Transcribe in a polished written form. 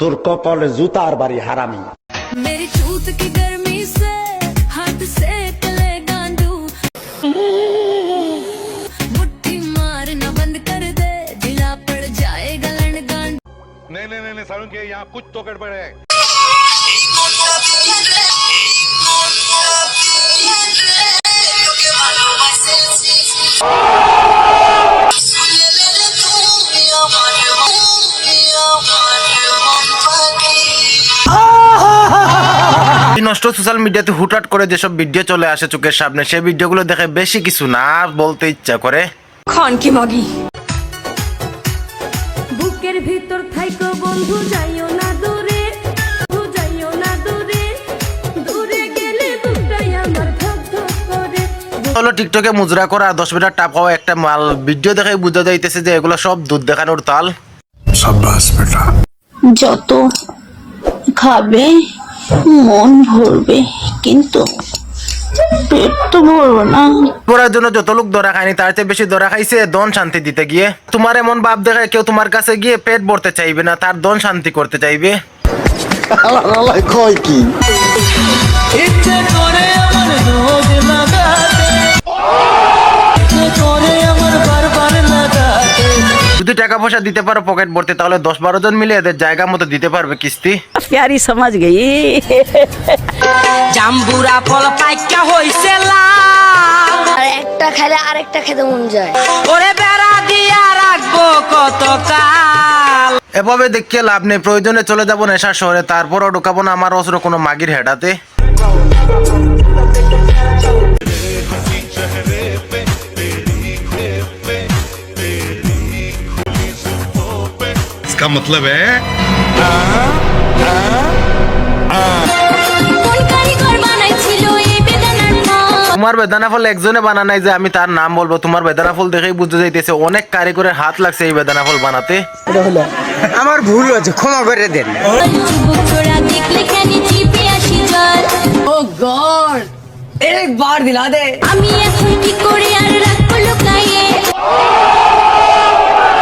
তোর কপালে জুতার বাড়ি হারামি। मेरी छूत की गर्मी से हाथ सेक ले गांडू मुट्ठी मारना बंद कर दे ढीला पड़ जाएगा लन गांडू। नहीं सारुण के यहाँ कुछ तो गड़बड़ है। নষ্ট সোশ্যাল মিডিয়াতে হুটহাট করে যেসব ভিডিও চলে আসে চোখের সামনে, সেই ভিডিওগুলো দেখে বেশি কিছু না বলতে ইচ্ছা করে। খান কি মাগি বুকের ভিতর থাইকো বন্ধু যাইও না দূরে, যাইও না দূরে, দূরে গেলে বুকটাই আমার ধক ধক করে। হলো টিকটকে মুজরা করা 10 মিটার টাপ হওয়া একটা মাল ভিডিও দেখে বোঝা যাইতেছে যে এগুলো সব দুধ দেখানোর তাল। সাব্বাস বেটা। যত খাবে মন ভরবে কিন্তু পেট তো ভরবে না। পড়ার জন্য যত লোক ধরা খায়নি তার চেয়ে বেশি ধরা খাইছে দন শান্তি দিতে গিয়ে। তোমার এমন ভাব দেখে কেউ তোমার কাছে গিয়ে পেট ভরতে চাইবে না, তার দন শান্তি করতে চাইবে। কয় কি যদি টাকা পয়সা দিতে পারো পকেট ভরতে, তাহলে 10-12 জন মিলে এদের জায়গা মতো দিতে পারবে কিস্তি। প্যারি সমাজ গই জাম্বুরা ফল পাইকা হইছে লাল, আর একটা খেলে আরেকটা খেতে মন যায়। ওরে বেড়া দিয়া রাখবো কতকাল। এভাবে দেখিয়ে লাভ নেই, প্রয়োজনে চলে যাবো নেশার শহরে, তারপরও ঢুকাবো না আমার অস্ত্র কোনো মাগির হেডাতে। इसका मतलब है কোন কারিগর বানাইছিল এই বেদানার নাম? তোমার বেদানা ফল একজনে বানানাই যে আমি তার নাম বলবো, তোমার বেদানা ফল দেখেই বুঝতে যাইতেছে অনেক কারিগরের হাত লাগছে এই বেদানা ফল বানাতে। আমার ভুল হয়েছে, ক্ষমা করে দেন। চুবুক ছোড়া দেখলে কেন জিপে আসি জল। ও গড, एक बार दिला दे। আমি এখন কি করে আর রাখবো লুকাইয়ে।